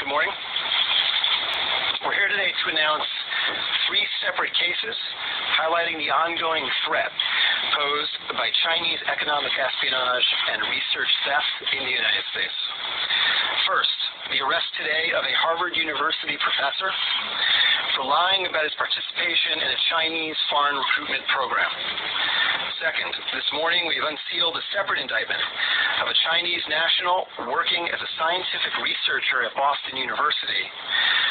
Good morning. We're here today to announce 3 separate cases highlighting the ongoing threat posed by Chinese economic espionage and research theft in the United States. First, the arrest today of a Harvard University professor for lying about his participation in a Chinese foreign recruitment program. Second, this morning we've unsealed a separate indictment of a Chinese national working as a scientific researcher at Boston University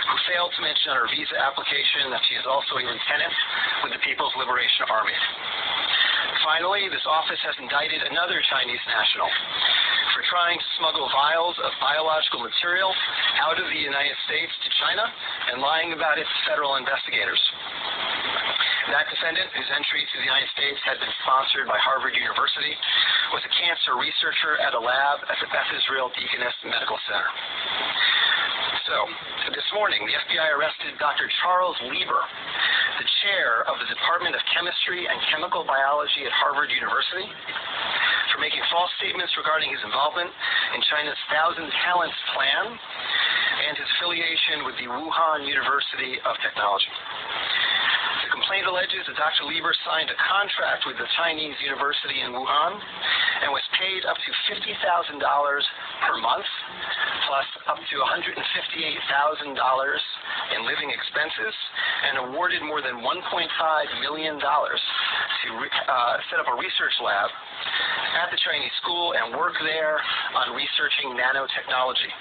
who failed to mention on her visa application that she is also a lieutenant with the People's Liberation Army. Finally, this office has indicted another Chinese national for trying to smuggle vials of biological material out of the United States to China and lying about it to federal investigators. That defendant, whose entry to the United States had been sponsored by Harvard University, was a cancer researcher at a lab at the Beth Israel Deaconess Medical Center. So, this morning, the FBI arrested Dr. Charles Lieber, the chair of the Department of Chemistry and Chemical Biology at Harvard University, for making false statements regarding his involvement in China's Thousand Talents Plan and his affiliation with the Wuhan University of Technology. The complaint alleges that Dr. Lieber signed a contract with the Chinese university in Wuhan and was paid up to $50,000 per month, plus up to $158,000 in living expenses, and awarded more than $1.5 million to set up a research lab at the Chinese school and work there on researching nanotechnology.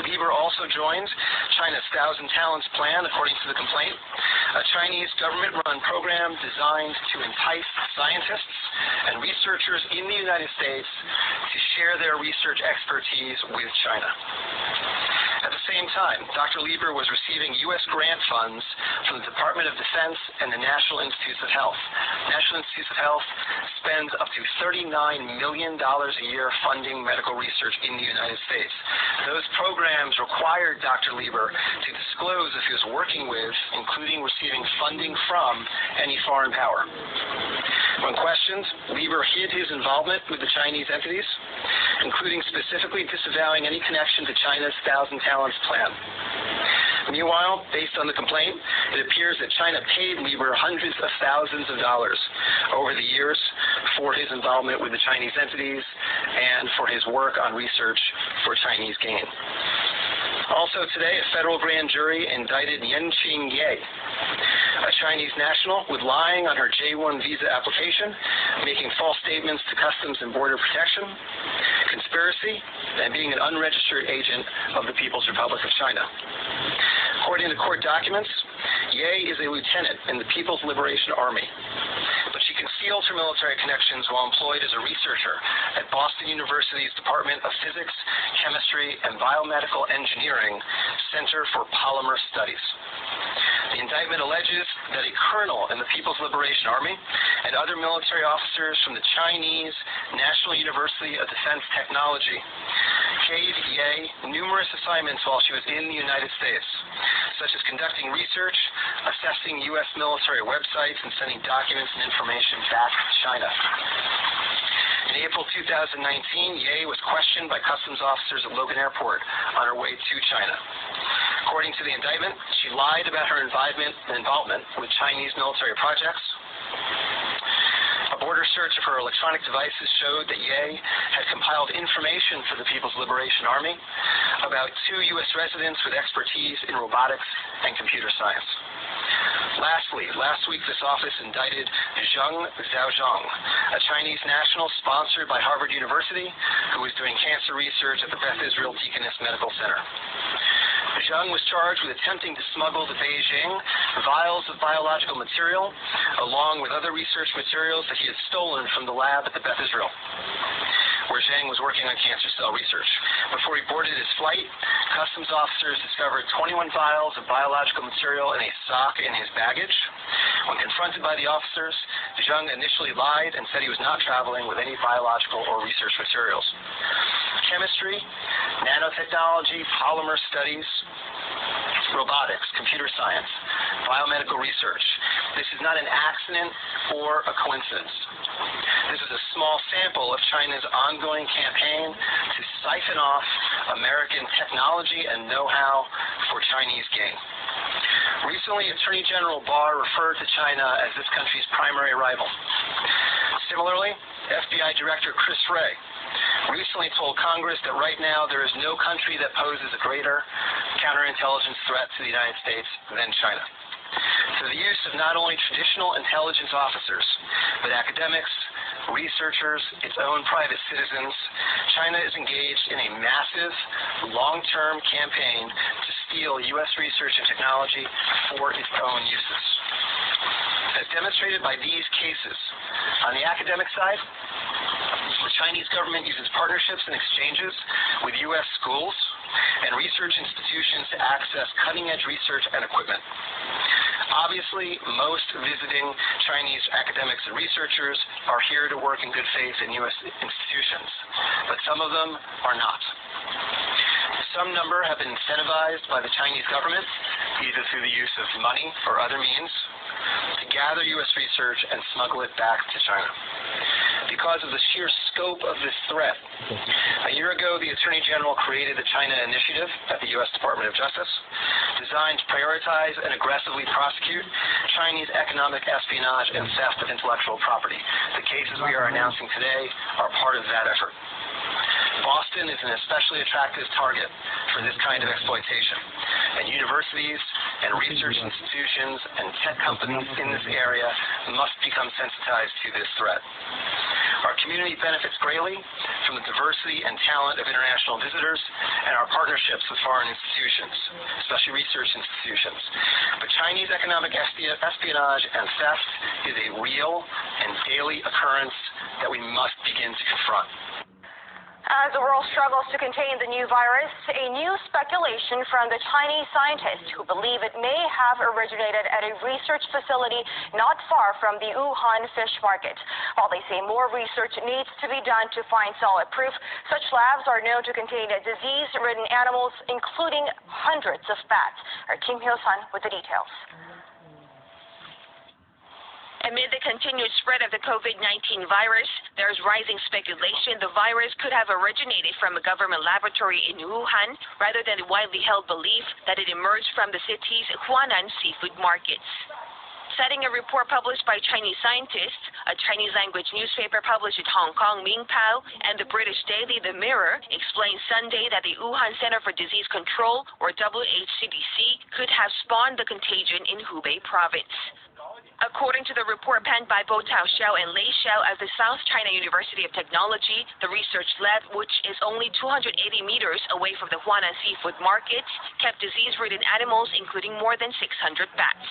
Lieber also joined China's Thousand Talents Plan, according to the complaint, a Chinese government-run program designed to entice scientists and researchers in the United States to share their research expertise with China. At the same time, Dr. Lieber was receiving U.S. grant funds from the Department of Defense and the National Institutes of Health. National Institutes of Health spends up to $39 million a year funding medical research in the United States. Those programs required Dr. Lieber to disclose if he was working with, including receiving funding from, any foreign power. When questioned, Lieber hid his involvement with the Chinese entities, including specifically disavowing any connection to China's Thousand Talents Plan. Meanwhile, based on the complaint, it appears that China paid Lieber hundreds of thousands of dollars over the years for his involvement with the Chinese entities and for his work on research for Chinese gain. Also today, a federal grand jury indicted Yanqing Ye, a Chinese national with lying on her J-1 visa application, making false statements to Customs and Border Protection, conspiracy, and being an unregistered agent of the People's Republic of China. According to court documents, Ye is a lieutenant in the People's Liberation Army, but she concealed her military connections while employed as a researcher at Boston University's Department of Physics, Chemistry, and Biomedical Engineering Center for Polymer Studies. The indictment alleges that a colonel in the People's Liberation Army and other military officers from the Chinese National University of Defense Technology gave Ye numerous assignments while she was in the United States, such as conducting research, assessing U.S. military websites, and sending documents and information back to China. In April 2019, Ye was questioned by customs officers at Logan Airport on her way to China. According to the indictment, she lied about her involvement with Chinese military projects. A border search of her electronic devices showed that Ye had compiled information for the People's Liberation Army about 2 U.S. residents with expertise in robotics and computer science. Lastly, last week this office indicted Zheng Xiaozhong, a Chinese national sponsored by Harvard University who was doing cancer research at the Beth Israel Deaconess Medical Center. Zheng was charged with attempting to smuggle to Beijing vials of biological material, along with other research materials that he had stolen from the lab at the Beth Israel, where Zheng was working on cancer cell research. Before he boarded his flight, customs officers discovered 21 vials of biological material in a sock in his baggage. When confronted by the officers, Zheng initially lied and said he was not traveling with any biological or research materials. Chemistry, nanotechnology, polymer studies, robotics, computer science, biomedical research. This is not an accident or a coincidence. This is a small sample of China's ongoing campaign to siphon off American technology and know-how for Chinese gain. Recently, Attorney General Barr referred to China as this country's primary rival. Similarly, FBI Director Chris Wray recently told Congress that right now there is no country that poses a greater counterintelligence threat to the United States than China. Through the use of not only traditional intelligence officers, but academics, researchers, its own private citizens, China is engaged in a massive, long-term campaign to steal U.S. research and technology for its own uses. As demonstrated by these cases, on the academic side, the Chinese government uses partnerships and exchanges with U.S. schools and research institutions to access cutting-edge research and equipment. Obviously, most visiting Chinese academics and researchers are here to work in good faith in U.S. institutions, but some of them are not. Some number have been incentivized by the Chinese government, either through the use of money or other means, to gather U.S. research and smuggle it back to China. Because of the sheer scope of this threat, a year ago the Attorney General created the China Initiative at the U.S. Department of Justice, designed to prioritize and aggressively prosecute Chinese economic espionage and theft of intellectual property. The cases we are announcing today are part of that effort. Boston is an especially attractive target for this kind of exploitation, and universities and research institutions and tech companies in this area must become sensitized to this threat. Our community benefits greatly from the diversity and talent of international visitors and our partnerships with foreign institutions, especially research institutions. But Chinese economic espionage and theft is a real and daily occurrence that we must begin to confront. As the world struggles to contain the new virus, a new speculation from the Chinese scientists who believe it may have originated at a research facility not far from the Wuhan fish market. While they say more research needs to be done to find solid proof, such labs are known to contain disease-ridden animals, including hundreds of bats. Our Kim Hyo-sun with the details. Amid the continued spread of the COVID-19 virus, there is rising speculation the virus could have originated from a government laboratory in Wuhan rather than the widely held belief that it emerged from the city's Huanan seafood markets. Citing a report published by Chinese scientists, a Chinese-language newspaper published in Hong Kong, Mingpao, and the British daily The Mirror explained Sunday that the Wuhan Center for Disease Control, or WHCDC, could have spawned the contagion in Hubei province. According to the report penned by Bo Tao-xiao and Lei Xiao of the South China University of Technology, the research lab, which is only 280 meters away from the Huanan seafood market, kept disease-ridden animals, including more than 600 bats.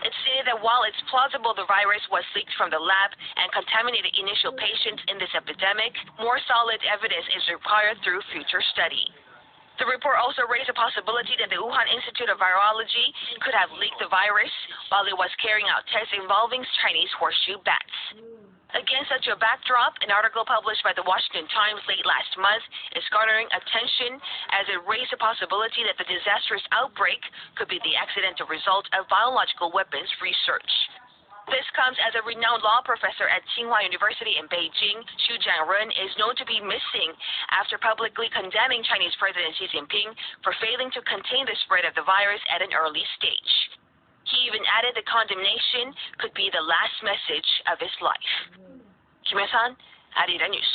It's stated that while it's plausible the virus was leaked from the lab and contaminated initial patients in this epidemic, more solid evidence is required through future study. The report also raised the possibility that the Wuhan Institute of Virology could have leaked the virus while it was carrying out tests involving Chinese horseshoe bats. Against such a backdrop, an article published by the Washington Times late last month is garnering attention as it raised the possibility that the disastrous outbreak could be the accidental result of biological weapons research. This comes as a renowned law professor at Tsinghua University in Beijing, Xu Jianren, is known to be missing after publicly condemning Chinese President Xi Jinping for failing to contain the spread of the virus at an early stage. He even added the condemnation could be the last message of his life. Kim Hyo-sun, Arirang News.